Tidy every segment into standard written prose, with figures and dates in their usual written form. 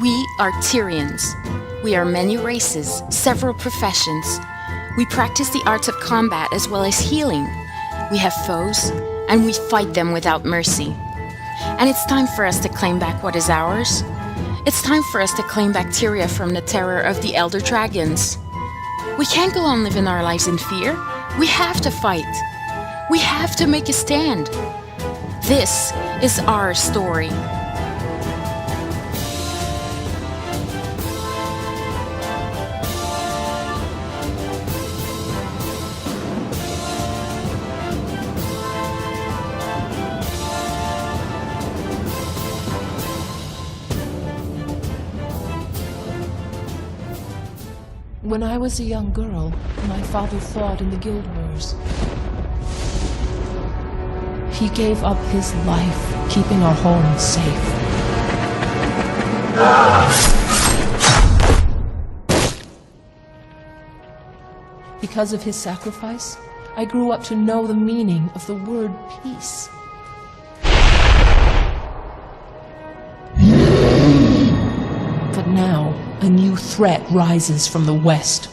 We are Tyrians. We are many races, several professions. We practice the arts of combat as well as healing. We have foes, and we fight them without mercy. And it's time for us to claim back what is ours. It's time for us to claim back Tyria from the terror of the Elder Dragons. We can't go on living our lives in fear. We have to fight. We have to make a stand. This is our story. When I was a young girl, my father fought in the Guild Wars. He gave up his life, keeping our home safe. Because of his sacrifice, I grew up to know the meaning of the word peace. But now, a new threat rises from the west.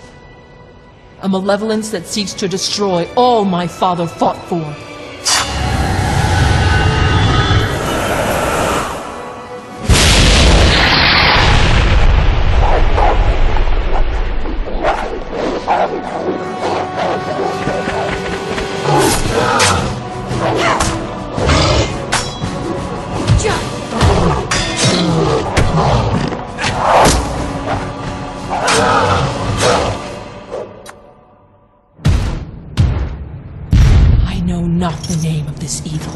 A malevolence that seeks to destroy all my father fought for. Not the name of this evil.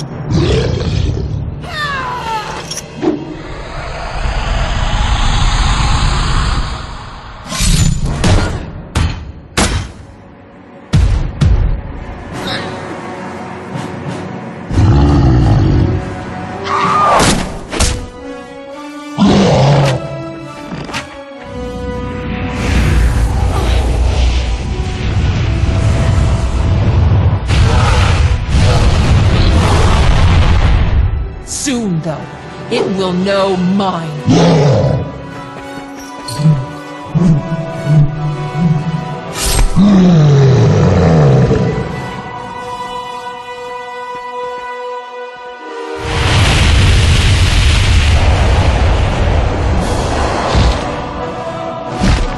Soon, though, it will know mine.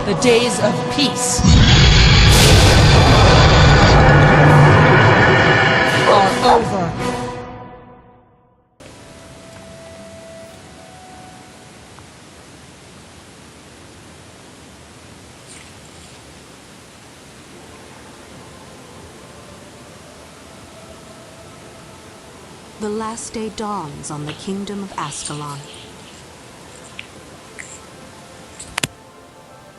The days of peace are over. The last day dawns on the kingdom of Ascalon.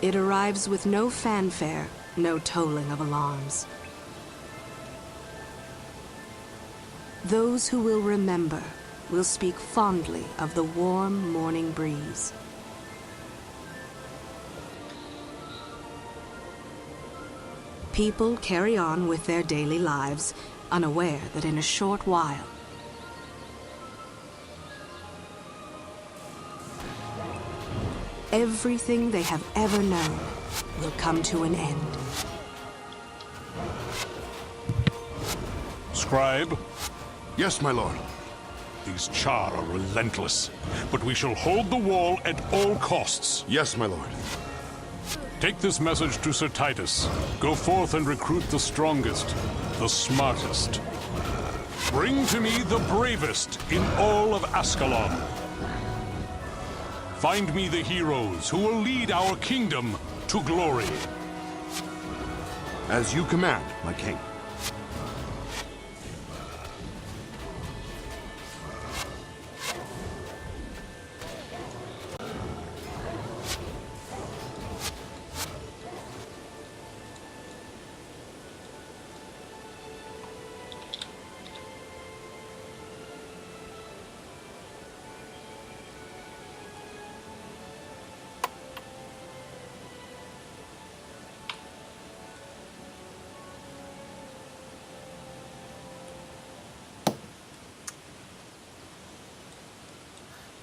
It arrives with no fanfare, no tolling of alarms. Those who will remember will speak fondly of the warm morning breeze. People carry on with their daily lives, unaware that in a short while, everything they have ever known will come to an end. Scribe? Yes, my lord. These Char are relentless, but we shall hold the wall at all costs. Yes, my lord. Take this message to Sir Titus. Go forth and recruit the strongest, the smartest. Bring to me the bravest in all of Ascalon. Find me the heroes who will lead our kingdom to glory. As you command, my king.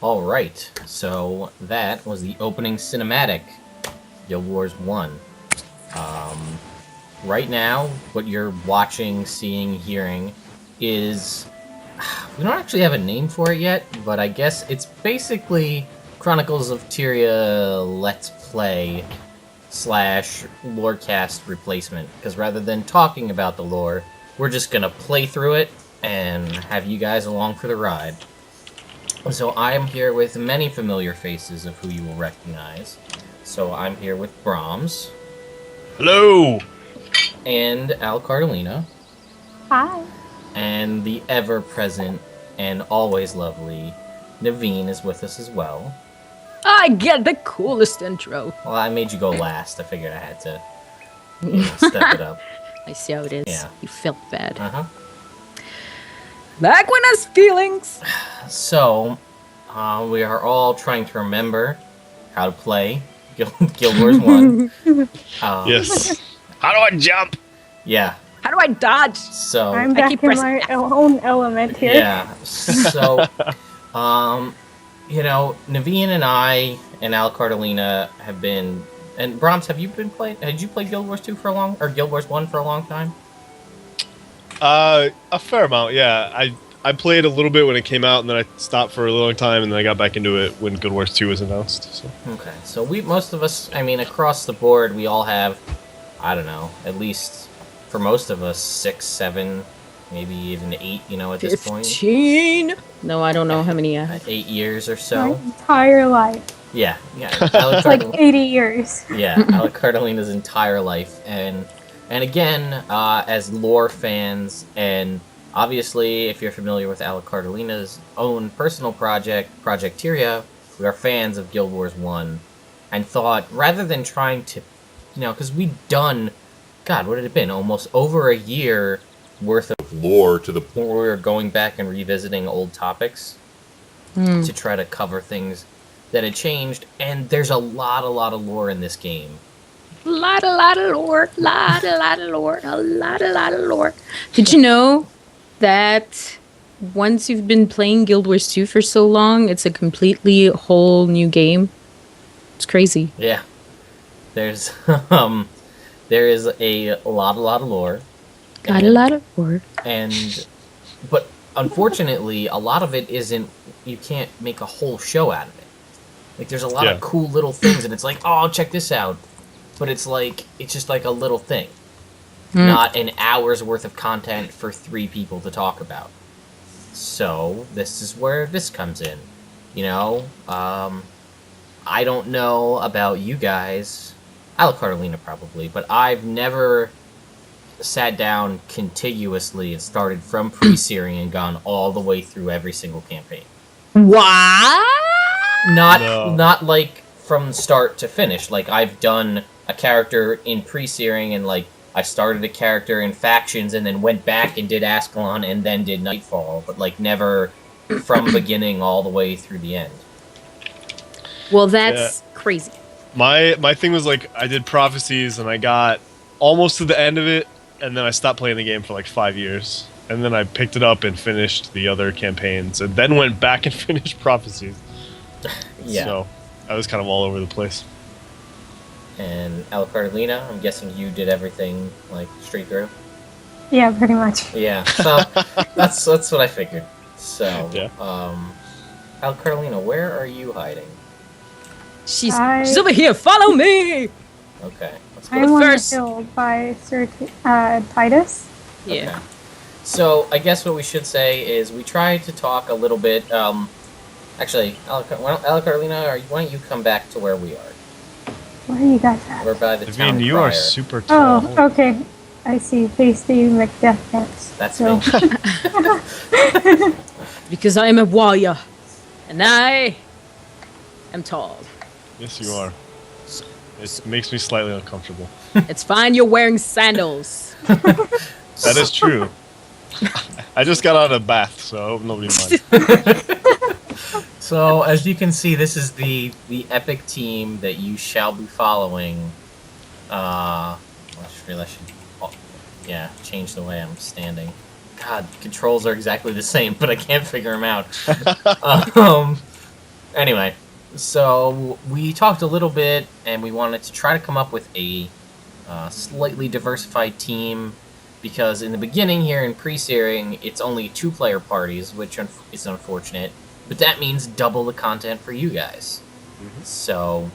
All right, so that was the opening cinematic, Guild Wars 1. Right now, what you're watching, seeing, hearing is... We don't actually have a name for it yet, but I guess it's basically Chronicles of Tyria Let's Play / Lorecast replacement. Because rather than talking about the lore, we're just going to play through it and have you guys along for the ride. So I am here with many familiar faces of who you will recognize. So I'm here with Bromms. Hello! And Al Cardolina. Hi. And the ever-present and always lovely Naveen is with us as well. I get the coolest intro. Well, I made you go last. I figured I had to step it up. I see how it is. Yeah. You felt bad. Uh-huh. Lagwyn has feelings. So, we are all trying to remember how to play Guild Wars 1. Yes. How do I jump? Yeah. How do I dodge? So I'm back in my own element here. Yeah. So, Naveen and I and Al Cardolina have been, and Bromms, have you been playing? Had you played Guild Wars 2 for a long, or Guild Wars 1 for a long time? A fair amount, yeah. I played a little bit when it came out, and then I stopped for a long time, and then I got back into it when Guild Wars 2 was announced. So. Okay, so most of us, I mean, across the board, we all have, I don't know, at least for most of us, 6, 7, maybe even 8, at this point. 15. No, I don't know how many. 8 years or My so. entire life. Yeah. It's like 80 years. Yeah, Alec Cardolina's entire life, and again, as lore fans, and obviously, if you're familiar with Alec Cardolina's own personal project, Project Tyria, we are fans of Guild Wars 1, and thought, rather than trying to, because we'd done, God, what had it been? Almost over a year worth of lore to the point where we were going back and revisiting old topics to try to cover things that had changed, and there's a lot of lore in this game. Lot of lore, lot of lore, a lot of lore. Did you know that once you've been playing Guild Wars 2 for so long, it's a completely whole new game? It's crazy. Yeah. There's there is a lot of lore. Got a lot of lore. But unfortunately, a lot of it isn't, you can't make a whole show out of it. Like, there's a lot of cool little things, and it's like, oh, check this out. But it's just like a little thing. Not an hour's worth of content for 3 people to talk about. So, this is where this comes in. I don't know about you guys, Alec Cardolina probably, but I've never sat down contiguously and started from Pre-searing and gone all the way through every single campaign. What? Not like from start to finish. Like, I've done a character in Pre-searing, and I started a character in Factions and then went back and did Ascalon and then did Nightfall, but never from beginning all the way through the end. Well, that's crazy. My thing was I did Prophecies, and I got almost to the end of it, and then I stopped playing the game for 5 years. And then I picked it up and finished the other campaigns, and then went back and finished Prophecies. Yeah. So I was kind of all over the place. And Alec Cardolina, I'm guessing you did everything straight through. Yeah, pretty much. Yeah, so that's what I figured. So, Yeah. Alec Cardolina, where are you hiding? She's over here. Follow me. Okay, let's go. I'm first. killed by Sir Titus. Yeah. Okay. So, I guess what we should say is we tried to talk a little bit. Actually, Alec Cardolina, why don't you come back to where we are? Where are you guys at? We're by the town You crier. are super tall. Oh, okay. I see. Face the Macbeth pants. That's so. me. Because I am a warrior, and I am tall. Yes, you are. It makes me slightly uncomfortable. It's fine. You're wearing sandals. That is true. I just got out of a bath, so I hope nobody minds. So, as you can see, this is the epic team that you shall be following. I should change the way I'm standing. God, controls are exactly the same, but I can't figure them out. Anyway, so we talked a little bit, and we wanted to try to come up with a slightly diversified team, because in the beginning here in Pre-searing, it's only 2-player parties, which is unfortunate, but that means double the content for you guys. So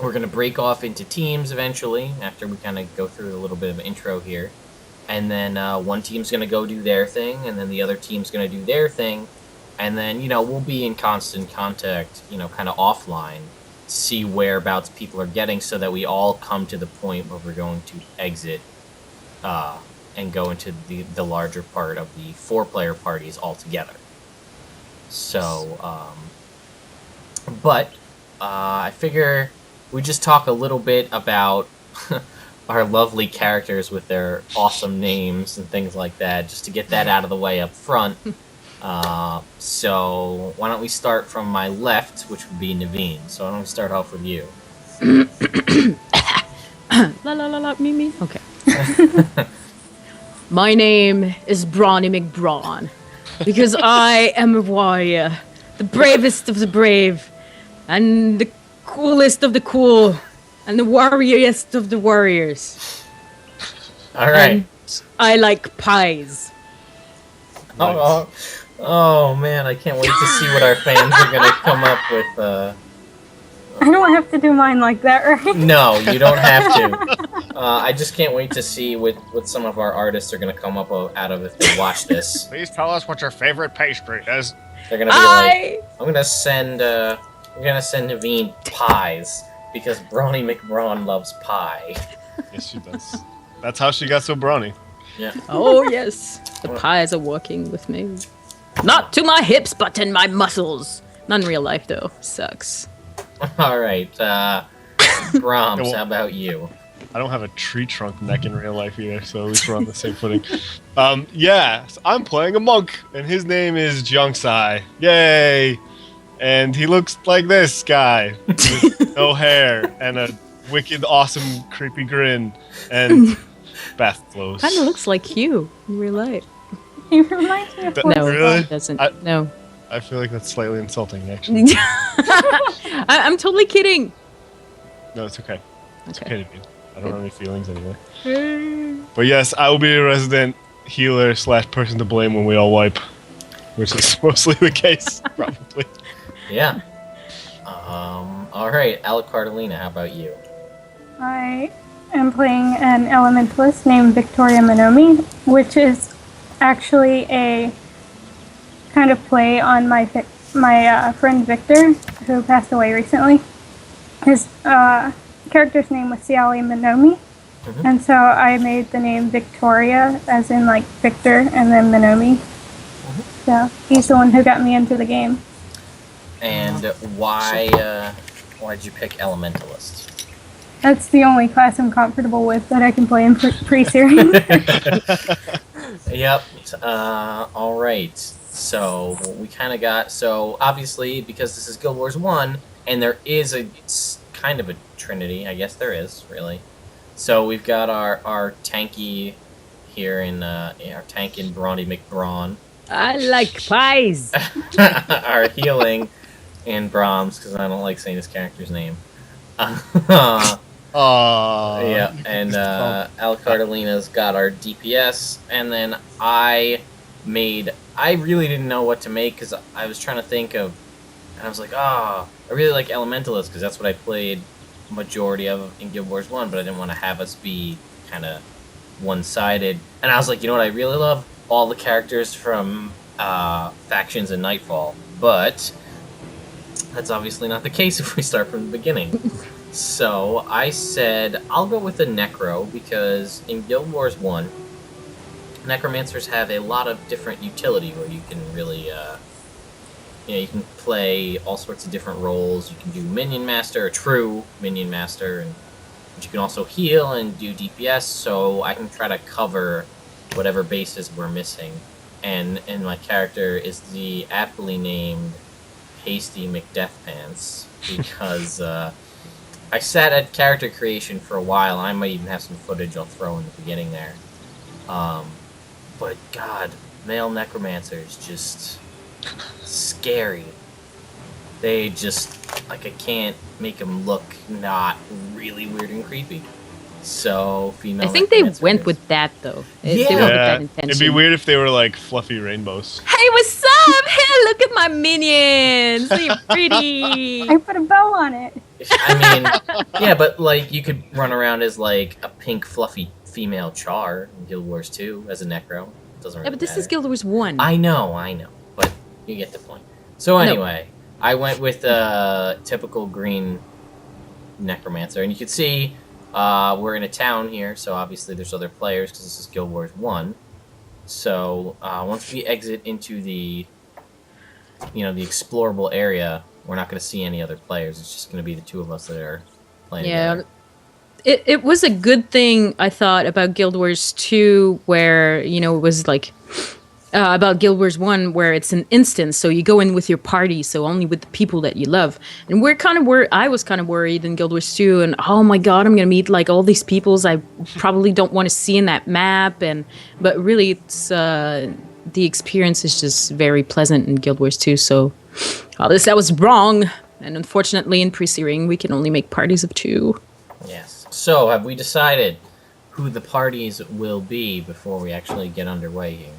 we're going to break off into teams eventually, after we kind of go through a little bit of an intro here. And then one team's going to go do their thing, and then the other team's going to do their thing. And then, we'll be in constant contact, kind of offline, to see whereabouts people are getting, so that we all come to the point where we're going to exit and go into the larger part of the 4-player parties altogether. So, I figure we just talk a little bit about our lovely characters with their awesome names and things like that, just to get that out of the way up front. So why don't we start from my left, which would be Naveen. So why don't we start off with you? La la la la, me. Okay. My name is Brawny McBrawn, because I am a warrior, the bravest of the brave, and the coolest of the cool, and the warriorest of the warriors. All right. And I like pies. Oh man, I can't wait to see what our fans are gonna come up with. I don't have to do mine like that, right? No, you don't have to. I just can't wait to see what some of our artists are gonna come up out of if they watch this. Please tell us what your favorite pastry is. They're gonna be like, I'm gonna send Naveen pies, because Brawny McBrawn loves pie. Yes, she does. That's how she got so brawny. Yeah. Oh yes, the pies are working with me. Not to my hips, but in my muscles. Not in real life though. Sucks. All right, Bromms, how about you? I don't have a tree trunk neck in real life either, so at least we're on the same footing. Yeah, so I'm playing a monk, and his name is Junksai. Yay! And he looks like this guy, with no hair, and a wicked, awesome, creepy grin, and bath clothes. Kind of looks like you in real life. He reminds me of No, Really? it doesn't. No. I feel like that's slightly insulting, actually. I'm totally kidding. No, it's okay. It's Okay. okay to be. I don't have any feelings anyway. But yes, I will be a resident healer / person to blame when we all wipe, which is mostly the case, probably. Yeah. All right, Alacardalina, how about you? I am playing an elementalist named Victoria Minomi, which is actually a kind of play on my friend Victor, who passed away recently. His character's name was Siali Minomi, and so I made the name Victoria, as in like Victor, and then Minomi. So he's the one who got me into the game. And why did you pick Elementalist? That's the only class I'm comfortable with that I can play in Pre-searing. Yep. All right. So we kind of got, obviously, because this is Guild Wars 1, and there is it's kind of a trinity, I guess there is, really. So we've got our tanky here in our tank in Brawny McBrawn. I like pies. Our healing in Bromms, because I don't like saying this character's name. Yeah, and Alacardalina's got our DPS, and then I really didn't know what to make, because I was trying to think of, and I was like, I really like Elementalist, because that's what I played majority of in Guild Wars 1, but I didn't want to have us be kind of one-sided. And I was like, you know what I really love? All the characters from Factions and Nightfall, but that's obviously not the case if we start from the beginning. So I said, I'll go with the Necro, because in Guild Wars 1, Necromancers have a lot of different utility where you can really, you can play all sorts of different roles. You can do Minion Master, a true Minion Master, but you can also heal and do DPS, so I can try to cover whatever bases we're missing. And my character is the aptly named Hasty McDeathpants, because I sat at character creation for a while. I might even have some footage I'll throw in the beginning there. But God, male necromancers, just scary. They just, like, I can't make them look not really weird and creepy. So, female. I think they necromancer went is- with that though. Yeah. They went with that Yeah, intention. it'd be weird if they were like fluffy rainbows. Hey, what's up? Hey, look at my minions. They're pretty. I put a bow on it. I mean, yeah, but, like, you could run around as, like, a pink fluffy female char in Guild Wars 2 as a necro. Doesn't really Yeah, but this matter. is Guild Wars 1. I know, but you get the point. So anyway, I went with a typical green necromancer, and you can see we're in a town here, so obviously there's other players because this is Guild Wars 1. So once we exit into the, the explorable area, we're not going to see any other players. It's just going to be the two of us that are playing together. It was a good thing, I thought, about Guild Wars 2, where, it was like, about Guild Wars 1, where it's an instance, so you go in with your party, so only with the people that you love. And I was kind of worried in Guild Wars 2, and oh my god, I'm gonna meet, like, all these peoples I probably don't want to see in that map, but really, it's, the experience is just very pleasant in Guild Wars 2, so that was wrong, and unfortunately in Pre-searing, we can only make parties of 2. Yes. So, have we decided who the parties will be before we actually get underway here?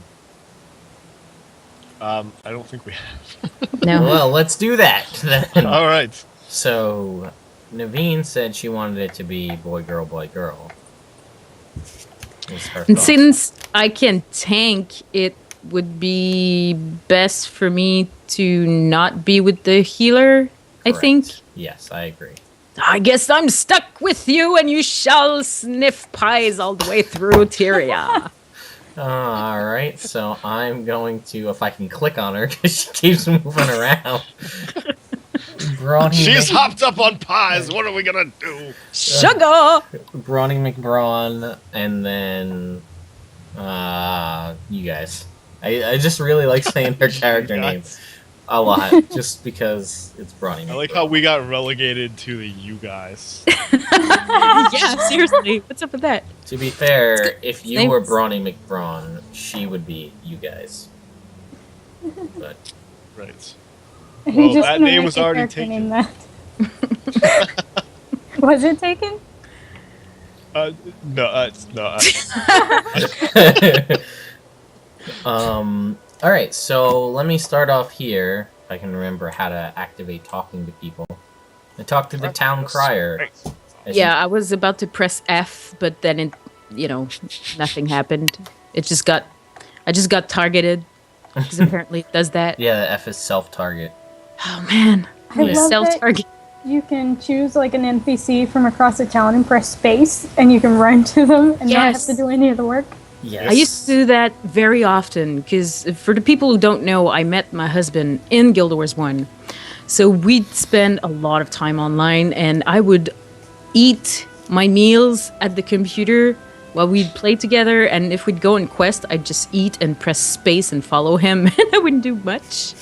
I don't think we have. No. Well, let's do that then. All right. So, Naveen said she wanted it to be boy, girl, boy, girl. What's her And thoughts? since I can tank, it would be best for me to not be with the healer, I think. Correct. Yes, I agree. I guess I'm stuck with you, and you shall sniff pies all the way through Tyria. Alright, so I'm going to, if I can click on her, because she keeps moving around. Brawny She's hopped up on pies. What are we gonna do? Sugar! Brawny McBrawn, and then, you guys. I just really like saying her character name a lot, just because it's Brawny McBrawn. I like how we got relegated to the you guys. Yeah, seriously. What's up with that? To be fair, if you Names- were Brawny McBrawn, she would be you guys. But Right. He Well, just that gonna name make was a already character taken. name that. Was it taken? No. Alright, so let me start off here, if I can remember how to activate talking to people. And talk to the town crier. As Yeah, I was about to press F, but then it, nothing happened. I just got targeted, because apparently it does that. Yeah, the F is self-target. Oh man, I love self-target. You can choose like an NPC from across the town and press space, and you can run to them and not have Yes. to do any of the work. Yes. I used to do that very often, because for the people who don't know, I met my husband in Guild Wars 1. So we'd spend a lot of time online, and I would eat my meals at the computer while we'd play together, and if we'd go on quest, I'd just eat and press space and follow him, and I wouldn't do much.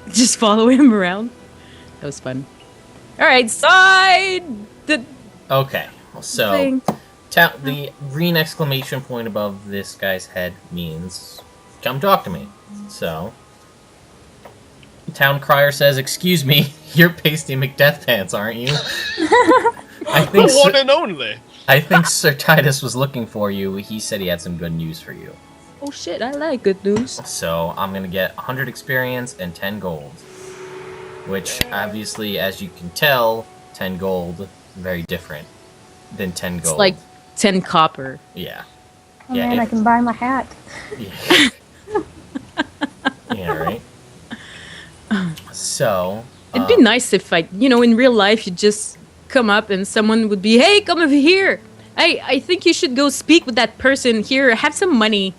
Just follow him around. That was fun. Alright, side! Okay, so... Thing. The green exclamation point above this guy's head means, come talk to me. So, town crier says, excuse me, you're Pasty McDeathpants, aren't you? I think The one and only. I think Sir Titus was looking for you. He said he had some good news for you. Oh shit, I like good news. So, I'm gonna get 100 experience and 10 gold. Which, obviously, as you can tell, 10 gold, very different than 10 gold. It's like 10 copper. Yeah. Oh man, I can buy my hat. Yeah. Yeah, right? So... It'd be nice if in real life you just come up and someone would be, hey, come over here. Hey, I think you should go speak with that person here. Have some money.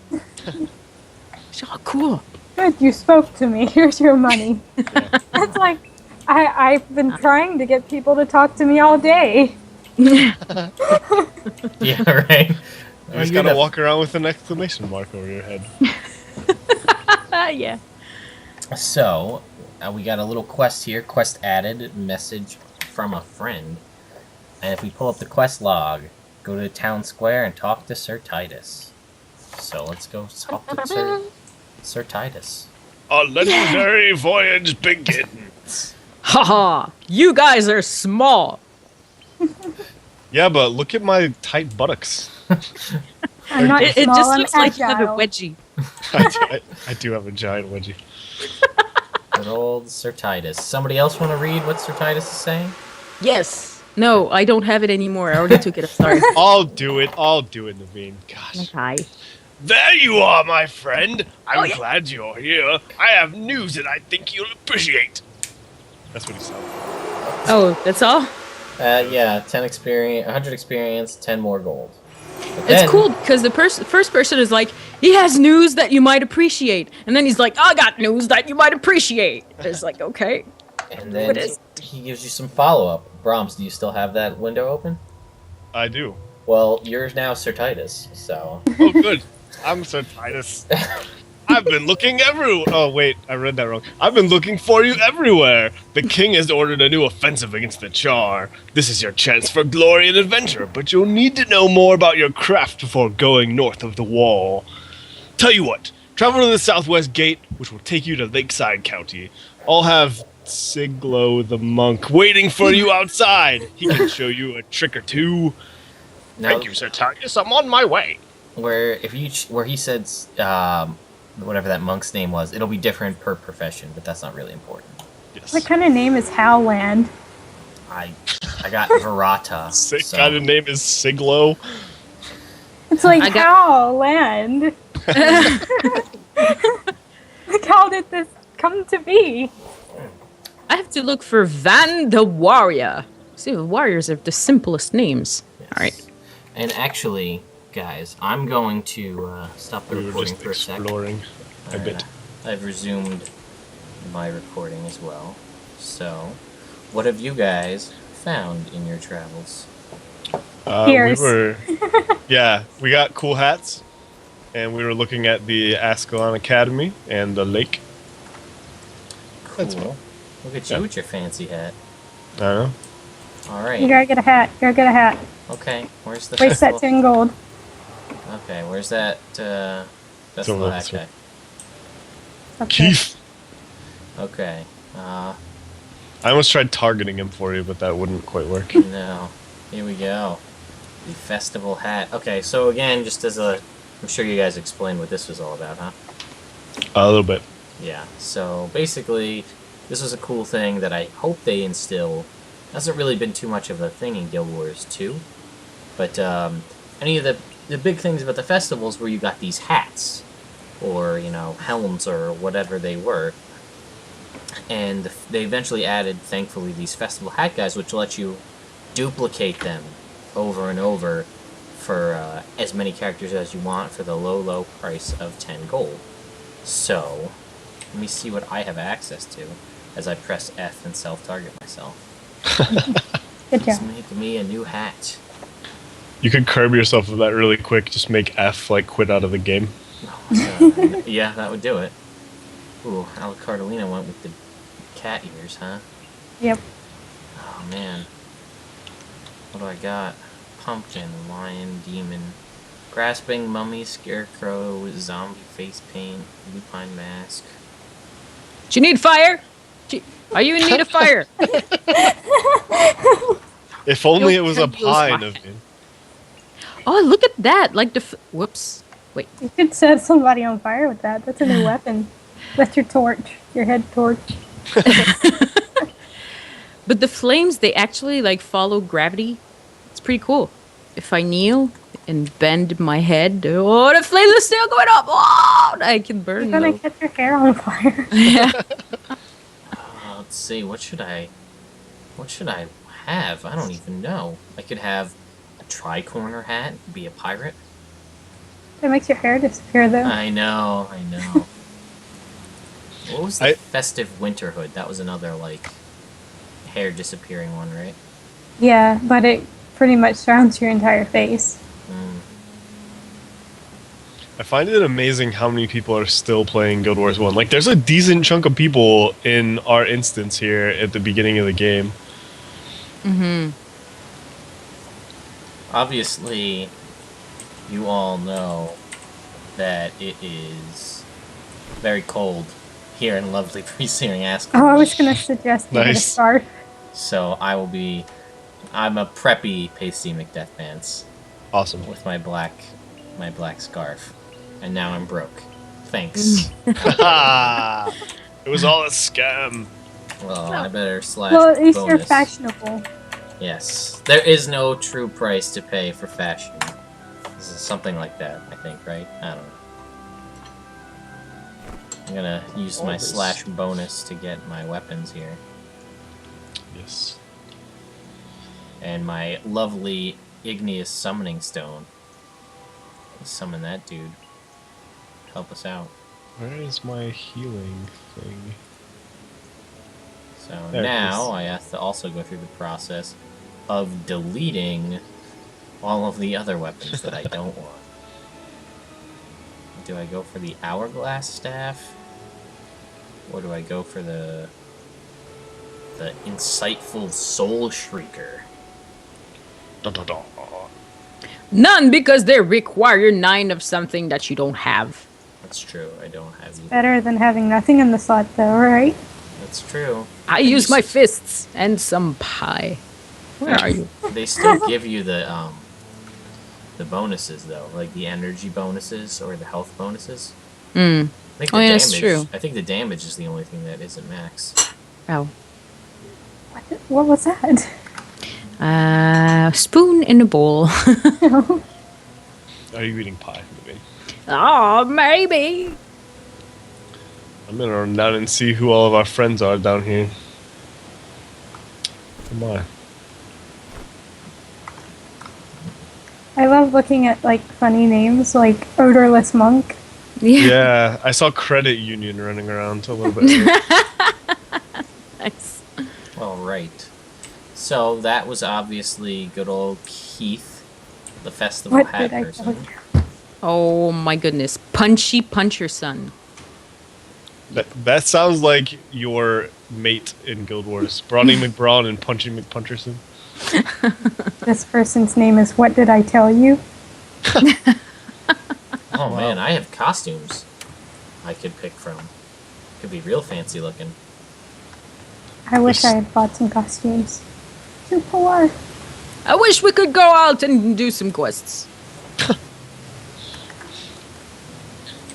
Oh, cool. Good, you spoke to me. Here's your money. That's like, I've been trying to get people to talk to me all day. Yeah, right? You just gotta walk around with an exclamation mark over your head. Yeah. So, we got a little quest here. Quest added, message from a friend. And if we pull up the quest log, go to the town square and talk to Sir Titus. So let's go talk to Sir Titus. A legendary voyage begins. Haha, you guys are small. Yeah, but look at my tight buttocks. I'm not It small, just I'm looks like you have a agile. wedgie. I do have a giant wedgie. Good old Sir Titus. Somebody else want to read what Sir Titus is saying? Yes. No, I don't have it anymore. I already took it. I'm sorry. I'll do it, Naveen. Gosh. Okay. There you are, my friend. I'm glad you're here. I have news that I think you'll appreciate. That's what he said. Oh, that's all? Yeah, 10 experience, 100 experience, 10 more gold. But It's then- cool because the first person is like, he has news that you might appreciate. And then he's like, I got news that you might appreciate. It's like, okay. And then What is- he gives you some follow-up. Bromms, do you still have that window open? I do. Well, you're now Sir Titus, so... Oh, good. I'm Sir Titus. I've been looking everywhere. Oh, wait, I read that wrong. I've been looking for you everywhere. The king has ordered a new offensive against the Char. This is your chance for glory and adventure, but you'll need to know more about your craft before going north of the wall. Tell you what, travel to the southwest gate, which will take you to Lakeside County. I'll have Siglo the monk waiting for you outside. He can show you a trick or two. Now, Thank you, Sir Titus. I'm on my way. where he said whatever that monk's name was, it'll be different per profession, but that's not really important. Yes. What kind of name is Howland? I got Verata. Sick so- kind of name is Siglo. It's like I got- Howland. Like, how did this come to be? I have to look for Van the Warrior. See, the warriors are the simplest names. Yes. All right. And actually, guys, I'm going to stop the We were recording just for a sec. exploring a bit. I've resumed my recording as well. So, what have you guys found in your travels? Ears. We got cool hats, and we were looking at the Ascalon Academy and the lake. That's Cool. fun. Look at you Yeah. with your fancy hat. I don't know. All You right. gotta get a hat. You gotta get a hat. Okay. Where's the Waste that festival? 10 gold. Okay. Where's that festival over hat this way. guy? Up there. Keith. Okay. I almost tried targeting him for you, but that wouldn't quite work. No. Here we go. The festival hat. Okay, so again, just as a... I'm sure you guys explained what this was all about, huh? A little bit. Yeah, so basically, this was a cool thing that I hope they instill. Hasn't really been too much of a thing in Guild Wars 2. But any of the big things about the festivals where you got these hats. Or, you know, helms or whatever they were. And they eventually added, thankfully, these festival hat guys, which let you duplicate them over and over for as many characters as you want for the low, low price of 10 gold. So, let me see what I have access to as I press F and self-target myself. Good Let's job. make me a new hat. You could curb yourself with that really quick. Just make F, like, quit out of the game. Yeah, that would do it. Ooh, Alicardalina went with the cat ears, huh? Yep. Oh, man. What do I got? Pumpkin, lion, demon, grasping, mummy, scarecrow, zombie face paint, lupine mask. Do you need fire? Are you in need of fire? If only it was a You'll use pie, mine. Naveen. Oh, look at that! Like the whoops. Wait. You could set somebody on fire with that. That's a new weapon. That's your torch. Your head torch. But the flames, they actually like follow gravity. It's pretty cool. If I kneel and bend my head, oh, the flame is still going up. Oh, I can burn You're gonna them. catch your hair on fire. Let's see, what should I have? I don't even know. I could have a tri-corner hat, be a pirate. That makes your hair disappear, though. I know. What was the I- festive winter hood? That was another, like, hair disappearing one, right? Yeah, but it pretty much surrounds your entire face. I find it amazing how many people are still playing Guild Wars 1. Like, there's a decent chunk of people in our instance here at the beginning of the game. Mm-hmm. Obviously, you all know that it is very cold here in lovely Pre-searing Ascalon. Oh, I was gonna suggest you get a Nice. scarf. So I'm a preppy pasty McDeathpants Awesome. with my black scarf, and now I'm broke. Thanks. It was all a scam. Well, I better slash Well, at least you're bonus. fashionable. Yes, there is no true price to pay for fashion. This is something like that, I think, right? I don't know. I'm gonna use my Always. slash bonus to get my weapons here. Yes. And my lovely igneous summoning stone. Let's summon that dude. Help us out. Where is my healing thing? So There it now is. I have to also go through the process of deleting all of the other weapons that I don't want. Do I go for the hourglass staff? Or do I go for the insightful soul shrieker? Dun, dun, dun. None, because they require 9 of something that you don't have. That's true, I don't have either. Better than having nothing in the slot, though, right? That's true. I And use you my fists and some pie. Where are you? They still give you the bonuses though, like the energy bonuses or the health bonuses. Mm. I think Oh, yeah, that's true. I think the damage is the only thing that isn't max. Oh. What was that? Spoon in a bowl. Are you eating pie, Naveen? Oh, maybe. I'm gonna run down and see who all of our friends are down here. Come on. I love looking at like funny names like Odorless Monk. Yeah, I saw Credit Union running around a little bit earlier. Nice. All right. So that was obviously good old Keith, the festival What hat did I person. tell you? Oh my goodness. Punchy Puncher Son. That sounds like your mate in Guild Wars. Brawny McBrawn and Punchy McPuncherson. This person's name is What Did I Tell You? Oh man, I have costumes I could pick from. Could be real fancy looking. I wish I had bought some costumes. Too poor. I wish we could go out and do some quests.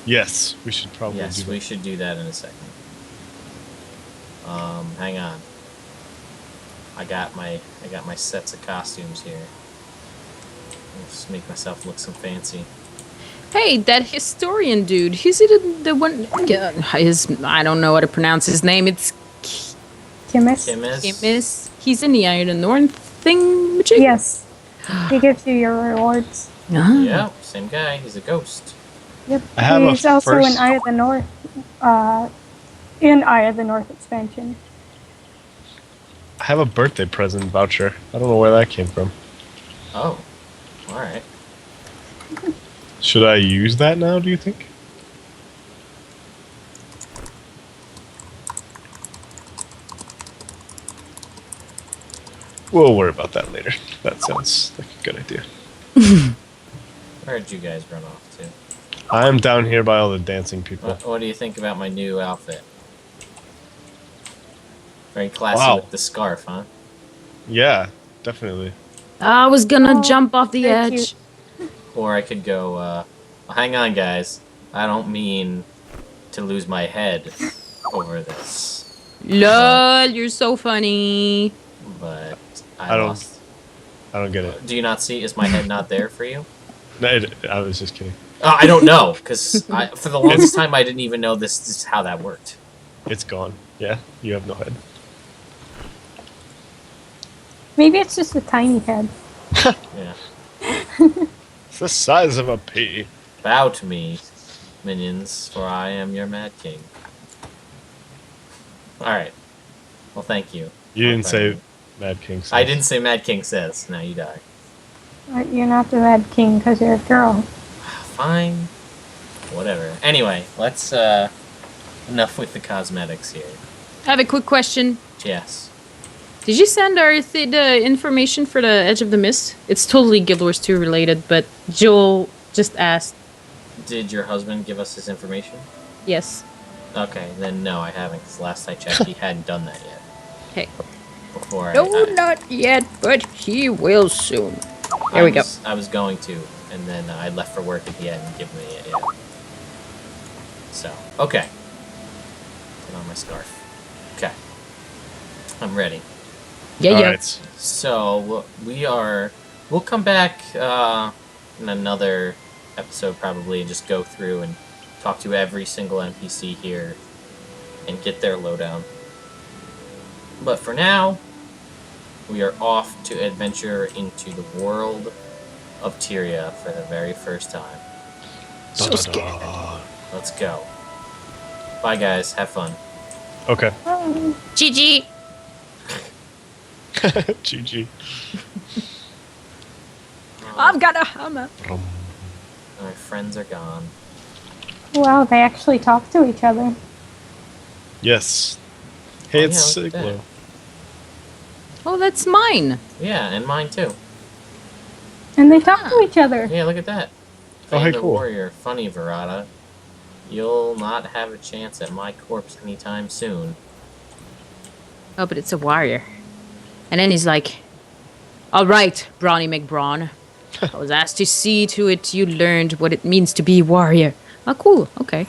Yes, we should probably Yes, do we that. should do that in a second. Hang on. I got my sets of costumes here. Let's make myself look some fancy. Hey, that historian dude. He's the one. I don't know how to pronounce his name. It's Chemist? Kimis. He's in the Iron North thing. Yes. He gives you your rewards. Ah. Yep, same guy. He's a ghost. Yep. I have a He's also in first- Eye of the North. In Eye of the North expansion. I have a birthday present voucher. I don't know where that came from. Oh, all right. Should I use that now, do you think? We'll worry about that later. That sounds like a good idea. Where'd you guys run off to? I'm down here by all the dancing people. What do you think about my new outfit? Very classy Wow. with the scarf, huh? Yeah, definitely. I was gonna Oh, jump off the very edge. cute. Or I could go, hang on, guys. I don't mean to lose my head over this, Lol, you're so funny. but I don't- lost. I don't get it. Do you not see? Is my head not there for you? No, I was just kidding. I don't know, because for the longest time I didn't even know this is how that worked. It's gone. Yeah, you have no head. Maybe it's just a tiny head. Yeah. It's the size of a pea. Bow to me, minions, for I am your Mad King. Alright. Well, thank you. You didn't say Okay. Mad King. I didn't say Mad King says. Now you die. You're not the Mad King because you're a girl. Fine. Whatever. Anyway, let's, enough with the cosmetics here. I have a quick question. Yes. Did you send our the information for the Edge of the Mist? It's totally Guild Wars 2 related, but Joel just asked. Did your husband give us his information? Yes. Okay, then no, I haven't, because last I checked, he hadn't done that yet. Okay. Before No, I not yet, but he will soon. There we go. I was going to, and then I left for work and he hadn't given me it yet. So, okay. Put on my scarf. Okay. I'm ready. Yeah, All yeah. right. So, we'll come back in another episode probably and just go through and talk to every single NPC here and get their lowdown. But for now, we are off to adventure into the world of Tyria for the very first time. So scared. Let's go. Bye, guys. Have fun. Okay. GG. GG. I've got a hammer. My friends are gone. Wow, they actually talk to each other. Yes. Hey, Oh, it's yeah, look at Siglo. Oh, that's mine. Yeah, and mine too. And they talk to each other. Yeah, look at that. Oh, hey, Fame the cool. warrior. Funny, Verada. You'll not have a chance at my corpse anytime soon. Oh, but it's a warrior. And then he's like, all right, Brawny McBrawn. I was asked to see to it you learned what it means to be a warrior. Oh, cool. Okay.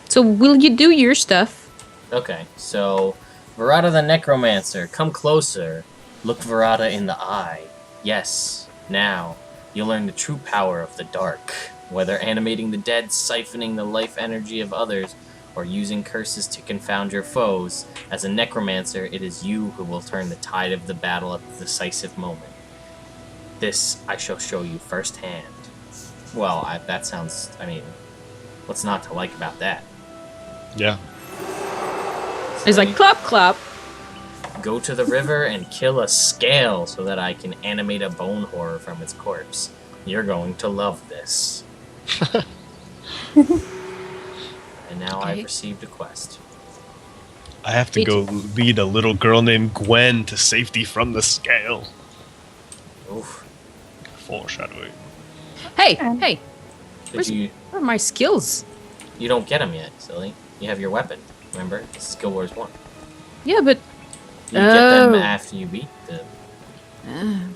So will you do your stuff? Okay, so Verada the Necromancer, come closer. Look Verada in the eye. Yes, now you'll learn the true power of the dark. Whether animating the dead, siphoning the life energy of others, or using curses to confound your foes, as a necromancer, it is you who will turn the tide of the battle at the decisive moment. This I shall show you firsthand. Well, that sounds, I mean, what's not to like about that? Yeah. He's like, clap, clap. Go to the river and kill a scale so that I can animate a bone horror from its corpse. You're going to love this. And now I've received a quest. I have to go lead a little girl named Gwen to safety from the scale. Oof. Foreshadowing. Hey, hey. Did you Where are my skills? You don't get them yet, silly. You have your weapon. Remember? This is Skill Wars 1. Yeah, but You get them after you beat the... I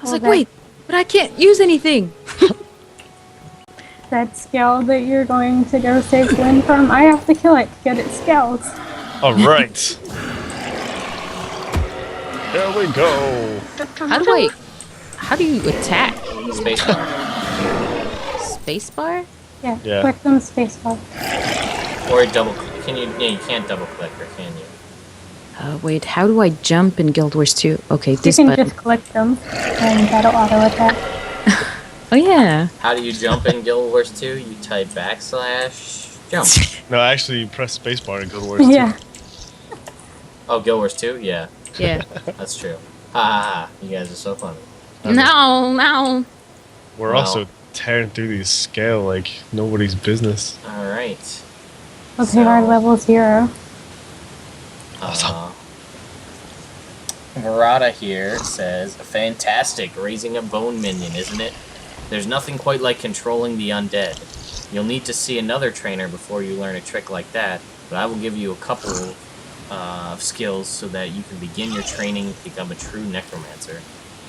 was like, wait, but I can't use anything. That skill that you're going to go save Gwen from, I have to kill it to get its skills. All right. There we go. How do you attack? Spacebar. Spacebar? Yeah, Yeah. click on spacebar. Or a double click. You can't double click, or can you? Wait, how do I jump in Guild Wars 2? Okay, You this can button. just click them, and that'll auto attack. Oh, yeah. How do you jump in Guild Wars 2? You type / jump. No, actually, you press spacebar in Guild Wars 2. Yeah. Oh, Guild Wars 2? Yeah, Yeah. that's true. Ha ha ha. You guys are so funny. No. We're Well. also tearing through these scale like nobody's business. Alright. Okay, our level 0. Verada here says, fantastic, raising a bone minion, isn't it? There's nothing quite like controlling the undead. You'll need to see another trainer before you learn a trick like that, but I will give you a couple of skills so that you can begin your training to become a true necromancer.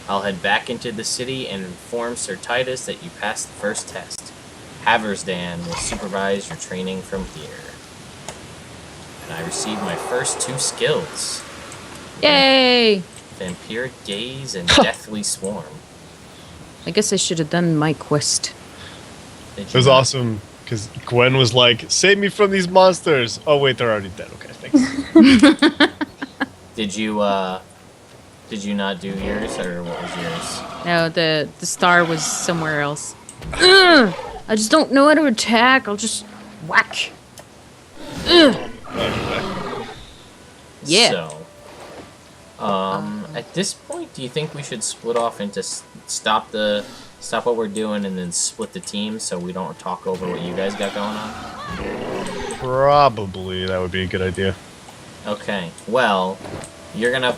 I'll head back into the city and inform Sir Titus that you passed the first test. Haversdan will supervise your training from here. And I received my first 2 skills. Yay! Vampiric Gaze and Deathly Swarm. I guess I should have done my quest. Did It you was not- awesome because Gwen was like, "Save me from these monsters." Oh wait, they're already dead. Okay, thanks. Did you not do yours, or what was yours? No, the star was somewhere else. Ugh! I just don't know how to attack. I'll just whack. Ugh. Yeah. So, at this point, do you think we should split off into stop what we're doing and then split the team so we don't talk over what you guys got going on? Probably that would be a good idea. Okay. Well, you're gonna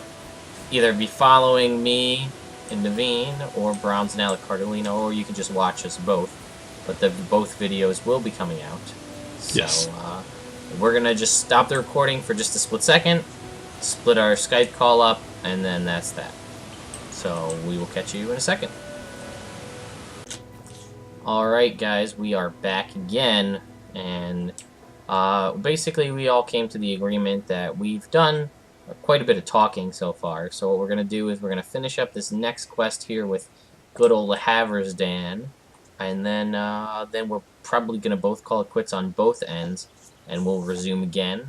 either be following me and Naveen, or Bromms and Alec Cardellino, or you can just watch us both. but both videos will be coming out. So, Yes. We're going to just stop the recording for just a split second, split our Skype call up, and then that's that. So we will catch you in a second. Alright guys, we are back again, and basically we all came to the agreement that we've done quite a bit of talking so far. So what we're going to do is we're going to finish up this next quest here with good old Haversdan, and then we're probably going to both call it quits on both ends, and we'll resume again.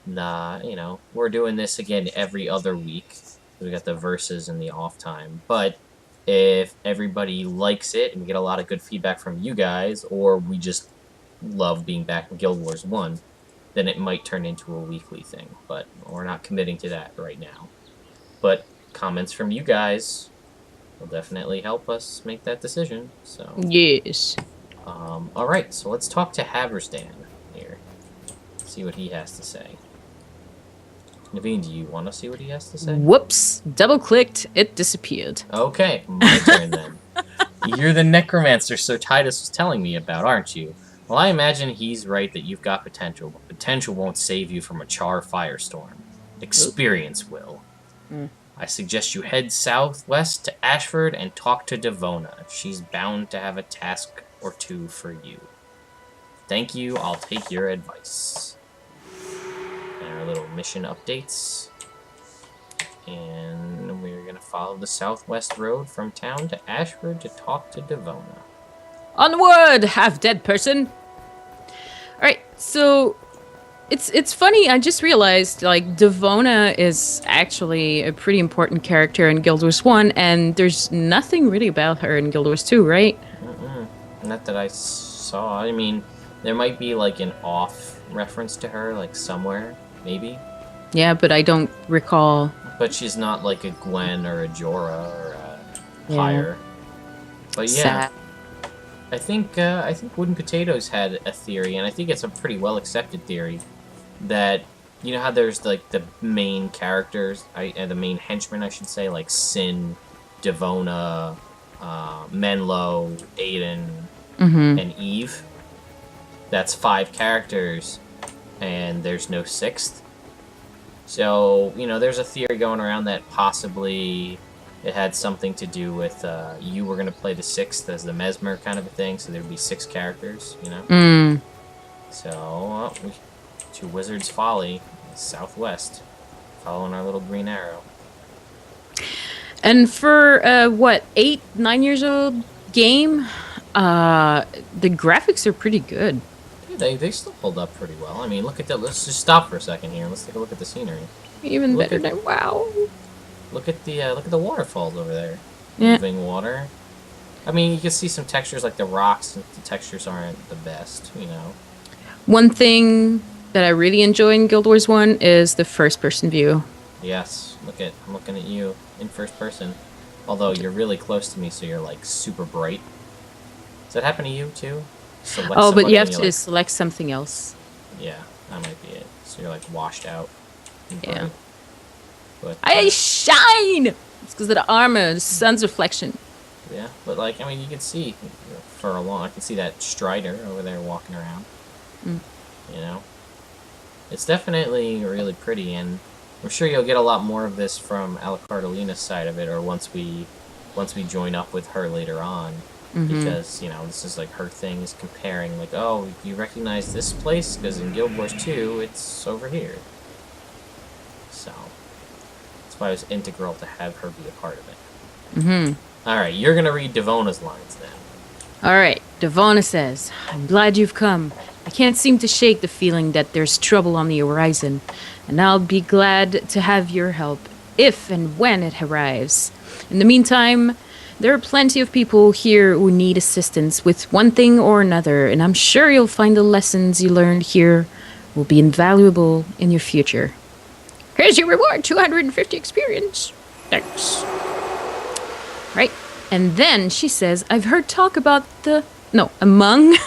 You know, we're doing this again every other week. We got the verses and the off time, but if everybody likes it and we get a lot of good feedback from you guys, or we just love being back in Guild Wars 1, then it might turn into a weekly thing, but we're not committing to that right now. But comments from you guys will definitely help us make that decision. So Yes. Alright, so let's talk to Haversdan here. See what he has to say. Naveen, do you want to see what he has to say? Whoops. Double clicked. It disappeared. Okay, my turn then. You're the necromancer Sir Titus was telling me about, aren't you? Well, I imagine he's right that you've got potential, but potential won't save you from a Char firestorm. Experience will. I suggest you head southwest to Ashford and talk to Devona. She's bound to have a task or two for you. Thank you, I'll take your advice. And our little mission updates. And we're gonna follow the southwest road from town to Ashford to talk to Devona. Onward, half-dead person. Alright, so it's funny, I just realized, like, Devona is actually a pretty important character in Guild Wars 1, and there's nothing really about her in Guild Wars 2, right? Not that I saw. I mean, there might be, like, an off reference to her, like, somewhere, maybe. Yeah, but I don't recall. But she's not like a Gwen or a Jorah or a Yeah. Pyre. But yeah. Sad. I think Wooden Potatoes had a theory, and I think it's a pretty well accepted theory, that you know how there's like the main characters, the main henchmen, I should say, like Sin, Devona, Menlo, Aiden, and Eve. That's 5 characters, and there's no 6th. So you know, there's a theory going around that possibly it had something to do with you were going to play the 6th as the Mesmer kind of a thing, so there'd be 6 characters, you know? So, to Wizard's Folly, southwest, following our little green arrow. And for, 8-9 years old game, the graphics are pretty good. Yeah, they still hold up pretty well. I mean, look at that. Let's just stop for a second here. Let's take a look at the scenery. Even better than WoW. Look at the waterfalls over there. Yeah. Moving water. I mean, you can see some textures like the rocks. The textures aren't the best, you know. One thing that I really enjoy in Guild Wars 1 is the first-person view. Yes, I'm looking at you in first person. Although you're really close to me, so you're like super bright. Does that happen to you too? Select Oh, but somebody you have and to you're select something else. yeah, that might be it. So you're like washed out. and Yeah. bright. But, I shine! It's because of the armor, the sun's reflection. yeah, but like, I mean, you can see for a long, I can see that Strider over there walking around. You know? It's definitely really pretty, and I'm sure you'll get a lot more of this from Alicardalina's side of it, or once we join up with her later on. Because, you know, this is like her thing is comparing, like, oh, you recognize this place? Because in Guild Wars 2, it's over here. So, that's why it was integral to have her be a part of it. Alright, you're going to read Devona's lines then. Alright, Devona says, I'm glad you've come. I can't seem to shake the feeling that there's trouble on the horizon, and I'll be glad to have your help if and when it arrives. In the meantime, there are plenty of people here who need assistance with one thing or another, and I'm sure you'll find the lessons you learned here will be invaluable in your future. Here's your reward, 250 experience. Thanks. Right. And then she says, I've heard talk about among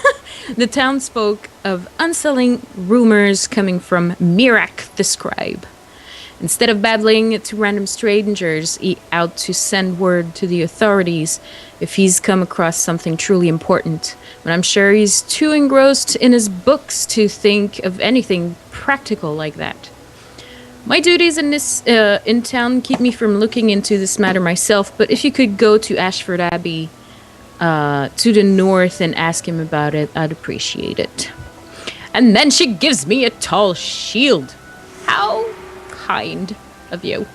the townsfolk of unsettling rumors coming from Mirak the Scribe. Instead of battling to random strangers, out to send word to the authorities if he's come across something truly important. But I'm sure he's too engrossed in his books to think of anything practical like that. My duties in town keep me from looking into this matter myself, but if you could go to Ashford Abbey to the north and ask him about it, I'd appreciate it. And then she gives me a tall shield. How kind of you.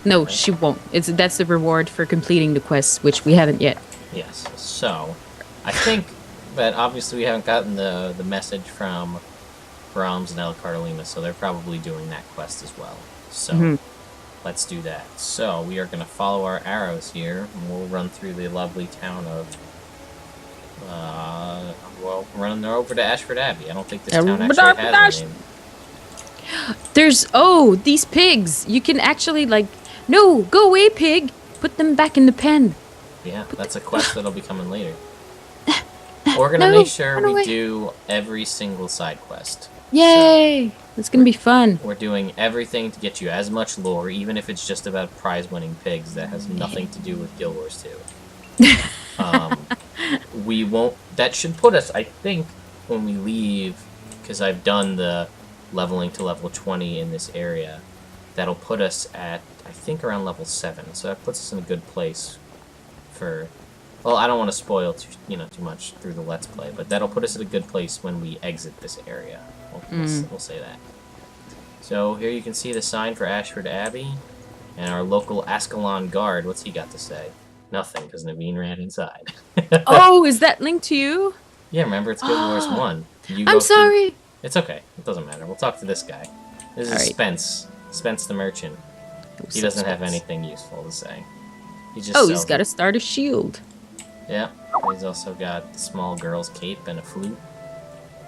No, she won't. That's the reward for completing the quest, which we haven't yet. Yes. So, I think that obviously we haven't gotten the message from Bromms and Alarcardalina, so they're probably doing that quest as well. So, let's do that. So, we are going to follow our arrows here, and we'll run through the lovely town of... running over to Ashford Abbey. I don't think this town actually has a name. There's, these pigs. You can actually, no, go away, pig. Put them back in the pen. Yeah, that's a quest that'll be coming later. We're going to make sure we do every single side quest. Yay! So it's going to be fun. We're doing everything to get you as much lore, even if it's just about prize-winning pigs that has nothing to do with Guild Wars 2. We won't... That should put us, I think, when we leave, because I've done the leveling to level 20 in this area, that'll put us at, I think, around level 7. So that puts us in a good place for... Well, I don't want to spoil too much through the Let's Play, but that'll put us at a good place when we exit this area. We'll say that. So here you can see the sign for Ashford Abbey, and our local Ascalon guard. What's he got to say? Nothing, because Naveen ran inside. Oh, is that linked to you? Yeah, remember, it's Guild Wars 1. I'm sorry. It's okay. It doesn't matter. We'll talk to this guy. This is Spence. Spence the merchant. He doesn't have anything useful to say. He just he's got to start a shield. Yeah. He's also got a small girl's cape and a flute.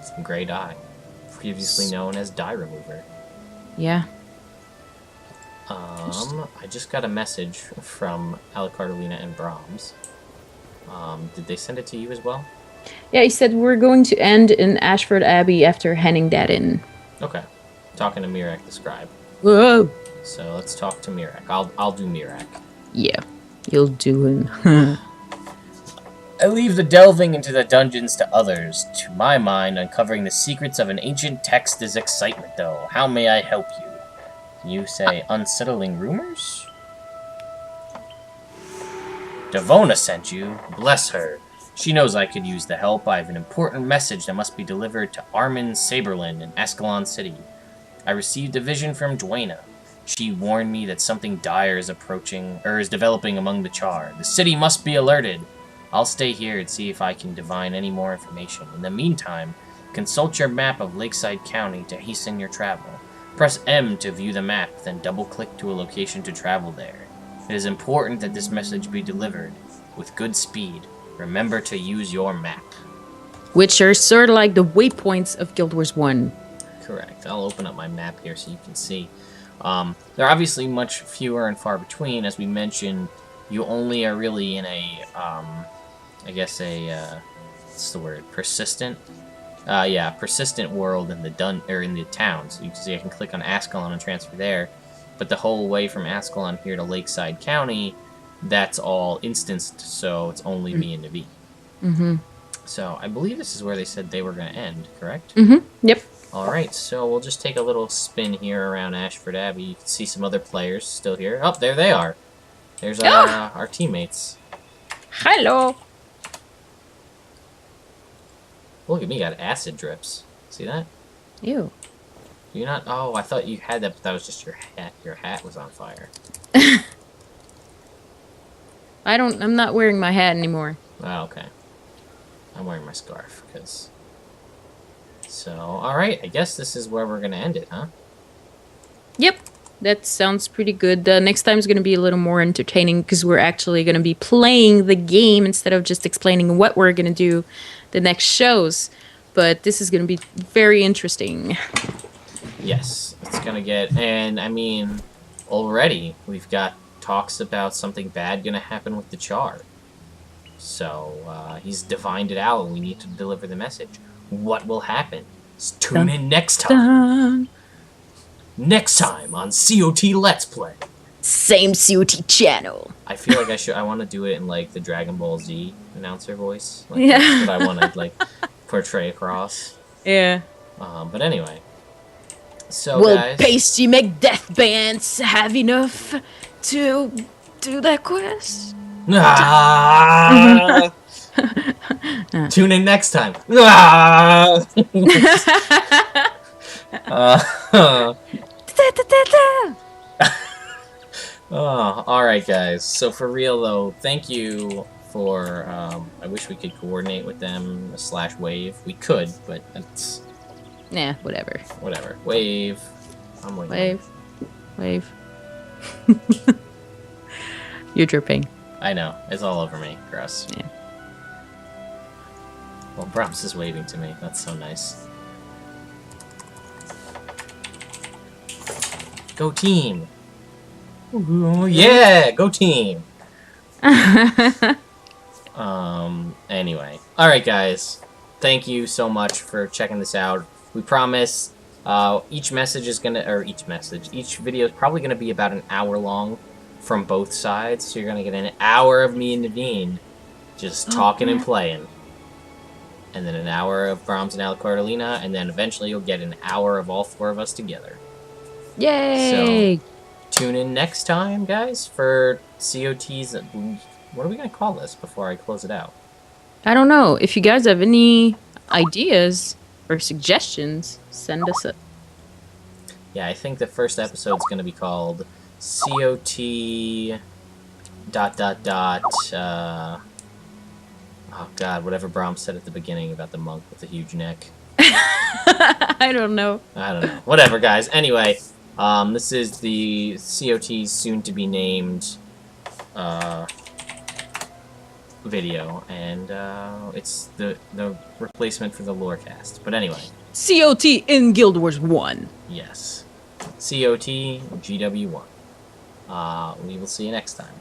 Some gray dye. Previously known as dye remover. Yeah. I just got a message from Alarcardalina and Bromms. Did they send it to you as well? Yeah, he said we're going to end in Ashford Abbey after handing that in. Okay. Talking to Mirak the scribe. Whoa! So let's talk to Mirak. I'll do Mirak. Yeah, you'll do him. I leave the delving into the dungeons to others. To my mind, uncovering the secrets of an ancient text is excitement, though. How may I help you? You say unsettling rumors? Devona sent you. Bless her. She knows I could use the help. I have an important message that must be delivered to Armin Saberlin in Ascalon City. I received a vision from Dwayna. She warned me that something dire is developing among the Char. The city must be alerted. I'll stay here and see if I can divine any more information. In the meantime, consult your map of Lakeside County to hasten your travel. Press M to view the map, then double-click to a location to travel there. It is important that this message be delivered with good speed. Remember to use your map. Which are sort of like the waypoints of Guild Wars 1. Correct. I'll open up my map here so you can see. They're obviously much fewer and far between. As we mentioned, you only are really in a, what's the word? Persistent? Persistent world in the town. So you can see I can click on Ascalon and transfer there. But the whole way from Ascalon here to Lakeside County, that's all instanced, so it's only me and Naveen. Mm-hmm. So I believe this is where they said they were going to end, correct? Mm-hmm. Yep. Alright, so we'll just take a little spin here around Ashford Abbey. You can see some other players still here. Oh, there they are. There's our teammates. Hello. Look at me, got acid drips. See that? Ew. You're not... Oh, I thought you had that, but that was just your hat. Your hat was on fire. I'm not wearing my hat anymore. Oh, okay. I'm wearing my scarf, because... So, alright, I guess this is where we're going to end it, huh? Yep. That sounds pretty good. Next time is going to be a little more entertaining, because we're actually going to be playing the game instead of just explaining what we're going to do the next shows. But this is going to be very interesting. Yes, it's going to get... And, I mean, already we've got talks about something bad going to happen with the Char. So, he's divined it out, and we need to deliver the message. What will happen? Tune in next time. Next time on COT Let's Play. Same COT channel. I feel like I want to do it in like the Dragon Ball Z announcer voice. Like, Yeah. That's what I want to like portray across. Yeah. But anyway. So Will guys, Pasty McDeath Bands have enough to do that quest? Ah! Tune in next time. Ah! Alright guys, so for real though, thank you for, I wish we could coordinate with them, / wave. We could, but it's... Nah, whatever. Whatever. Wave. I'm waiting. Wave. You're dripping. I know, it's all over me, gross. Yeah. Well, Bromms is waving to me, that's so nice. Go team! Ooh, yeah, go team! Anyway. Alright guys, thank you so much for checking this out. We promise, each video is probably gonna be about an hour long from both sides, so you're gonna get an hour of me and Naveen just talking and playing. And then an hour of Bromms and Carolina, and then eventually you'll get an hour of all 4 of us together. Yay! So, tune in next time, guys, for COT's... What are we going to call this before I close it out? I don't know. If you guys have any ideas or suggestions, send us a... Yeah, I think the first episode's going to be called COT... ... Oh god, whatever Bromms said at the beginning about the monk with the huge neck. I don't know. I don't know. Whatever, guys. Anyway, this is the COT's soon-to-be-named video, and it's the replacement for the Lorecast. But anyway. COT in Guild Wars 1. Yes. COT GW1. We will see you next time.